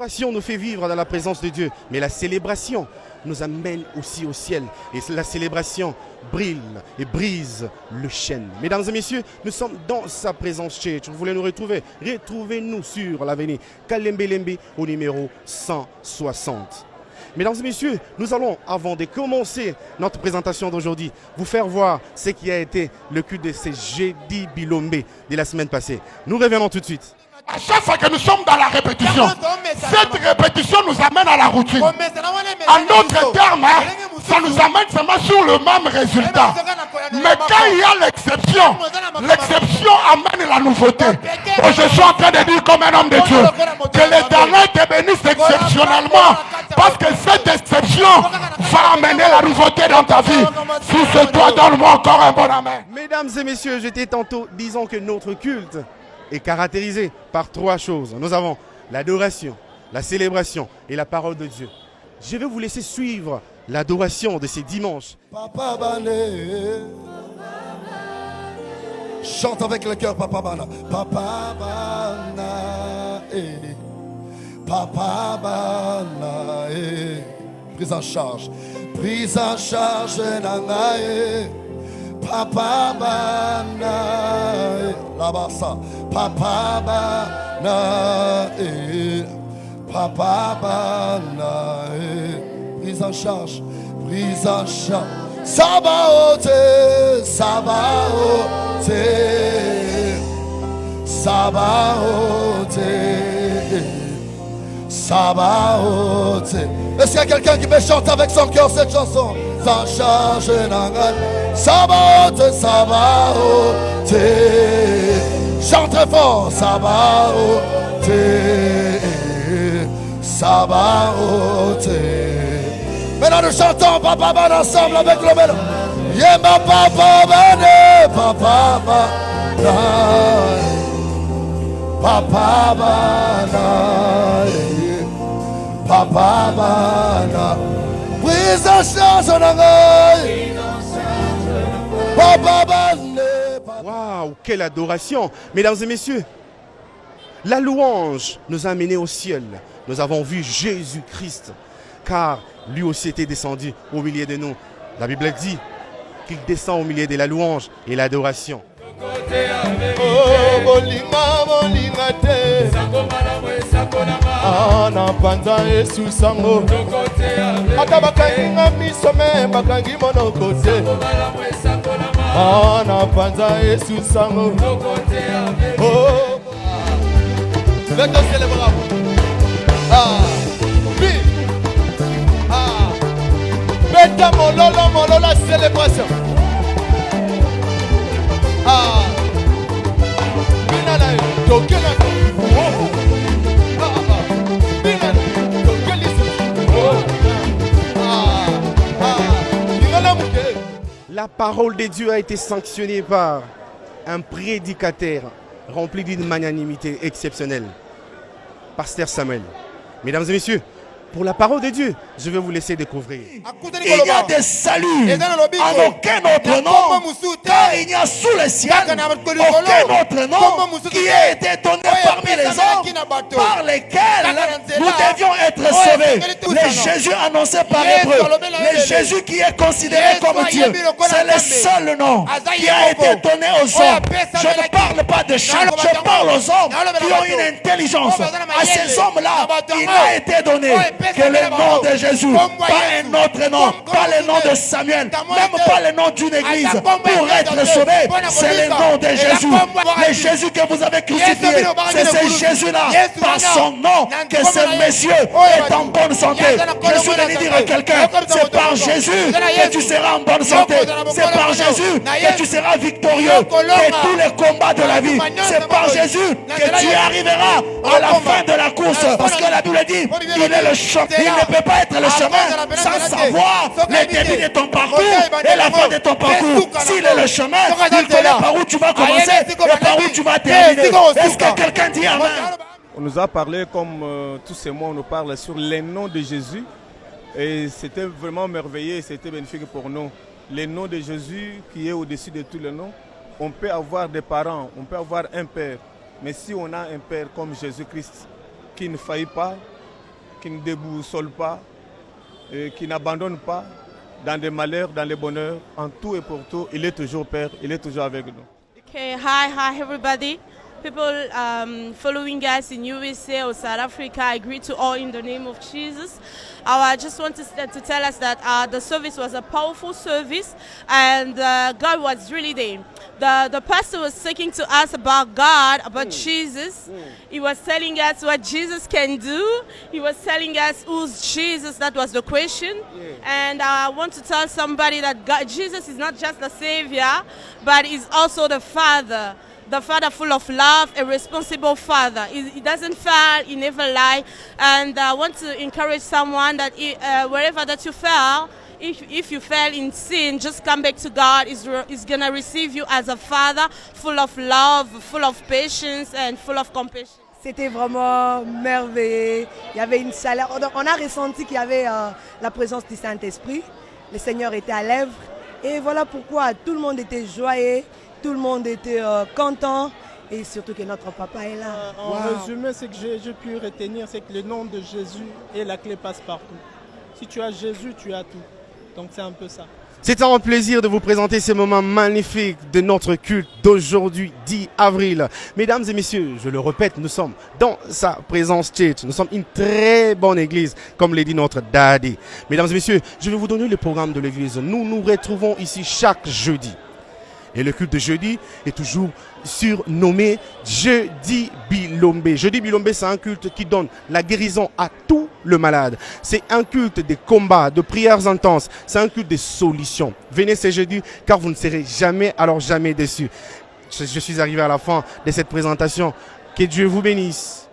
l'adoration nous fait vivre dans la présence de Dieu, mais la célébration nous amène aussi au ciel. Et la célébration brille et brise le chêne. Mesdames et messieurs, nous sommes dans sa présence church. Vous voulez nous retrouver? Retrouvez-nous sur l'avenue Kalembe au numéro 160. Mesdames et messieurs, nous allons, avant de commencer notre présentation d'aujourd'hui, vous faire voir ce qui a été le culte de ces jeudi Bilombe de la semaine passée. Nous revenons tout de suite. À chaque fois que nous sommes dans la répétition, cette répétition nous amène à la routine. En d'autres termes, ça nous amène seulement sur le même résultat. Mais quand il y a l'exception, l'exception amène la nouveauté. Oh, je suis en train de dire comme un homme de Dieu que l'Éternel te bénisse exceptionnellement, parce que cette exception va amener la nouveauté dans ta vie. Si c'est toi, donne-moi encore un bon amen. Mesdames et messieurs, j'étais tantôt disant que notre culte est caractérisé par trois choses. Nous avons l'adoration, la célébration et la parole de Dieu. Je vais vous laisser suivre l'adoration de ces dimanches. Papa Bané. Chante avec le cœur, Papa Bana. Papa Bana. Papa Bana. Prise en charge. Prise en charge. Nana. Papa Bana. Là-bas ça. Papa Bana. Papa Bana. Prise en charge. Prise en charge. Sabaote. Sabaote. Sabaote. Sabaote. Est-ce qu'il y a quelqu'un qui peut chanter avec son cœur cette chanson? Sans charge nangan. Sabaote, Sabaote. Chante très fort. Sabaote. Sabaote. Maintenant nous chantons Papa Bana ensemble avec le mélodie. Yema Papa Bana. Papa Bana. Papa Bana. Papa Bana. Prise en charge en oreille. Papa Bana. Waouh, quelle adoration! Mesdames et messieurs, la louange nous a amenés au ciel. Nous avons vu Jésus-Christ, car lui aussi était descendu au milieu de nous. La Bible dit qu'il descend au milieu de la louange et l'adoration. Ana panza Yesu sango ata bakangi miso me bakangi monokote ana panza Yesu sango oh let us celebrate oui beta mololo la célébration binala tokena La parole de Dieu a été sanctionnée par un prédicateur rempli d'une magnanimité exceptionnelle. Pasteur Samuel. Mesdames et messieurs, pour la parole de Dieu, je vais vous laisser découvrir. Il y a des saluts en aucun autre nom, car il n'y a sous le ciel aucun autre nom qui ait été donné parmi les hommes par lesquels nous devions être sauvés. Le Jésus annoncé par Hébreu, le Jésus qui est considéré comme Dieu, c'est le seul nom qui a été donné aux hommes. Je ne parle pas de chance, je parle aux hommes qui ont une intelligence. À ces hommes-là, il a été donné que le nom de Jésus, pas un autre nom, pas le nom de Samuel, même pas le nom d'une église, pour être sauvé, c'est le nom de Jésus. Le Jésus que vous avez crucifié, c'est ce Jésus-là, par son nom, que ce monsieur est en bonne santé. Je suis venu dire à quelqu'un, c'est par Jésus que tu seras en bonne santé. C'est par Jésus que tu seras victorieux de tous les combats de la vie. C'est par Jésus que tu arriveras à la fin de la course. Parce que la Bible dit, il est le chemin. Il ne peut pas être le chemin sans savoir le début de ton parcours et la fin de ton parcours. S'il est le chemin, il connaît par où tu vas commencer et par où tu vas terminer. Est-ce que quelqu'un dit amen? On nous a parlé, comme tous ces mois, on nous parle sur les noms de Jésus. Et c'était vraiment merveilleux, c'était bénéfique pour nous. Le nom de Jésus qui est au-dessus de tous les noms. On peut avoir des parents, on peut avoir un père. Mais si on a un père comme Jésus-Christ qui ne faillit pas, qui ne déboussole pas, et qui n'abandonne pas dans des malheurs, dans les bonheurs, en tout et pour tout. Il est toujours Père, il est toujours avec nous. Okay, hi everybody. People following us in USA or South Africa, I greet to all in the name of Jesus. I just want to tell us that the service was a powerful service, and God was really there. The pastor was speaking to us about God, about Jesus. He was telling us what Jesus can do. He was telling us who's Jesus. That was the question. And I want to tell somebody that Jesus is not just the Savior, but He's also the Father. The Father full of love, a responsible Father. He doesn't fail, He never lies. And I want to encourage someone that wherever that you fail, if you fail in sin, just come back to God. He's going to receive you as a Father full of love, full of patience and full of compassion. C'était vraiment merveilleux. Il y avait une chaleur. On a ressenti qu'il y avait la présence du Saint-Esprit. Le Seigneur était à l'œuvre. Et voilà pourquoi tout le monde était joyeux. Tout le monde était content et surtout que notre papa est là. En résumé, ce que j'ai pu retenir, c'est que le nom de Jésus et la clé passe partout. Si tu as Jésus, tu as tout. Donc c'est un peu ça. C'est un plaisir de vous présenter ces moments magnifiques de notre culte d'aujourd'hui, 10 avril. Mesdames et messieurs, je le répète, nous sommes dans sa présence church. Nous sommes une très bonne église, comme l'a dit notre daddy. Mesdames et messieurs, je vais vous donner le programme de l'église. Nous nous retrouvons ici chaque jeudi. Et le culte de jeudi est toujours surnommé Jeudi Bilombe. Jeudi Bilombe, c'est un culte qui donne la guérison à tout le malade. C'est un culte de combats, de prières intenses. C'est un culte de solutions. Venez ce jeudi car vous ne serez jamais, alors jamais déçus. Je suis arrivé à la fin de cette présentation. Que Dieu vous bénisse.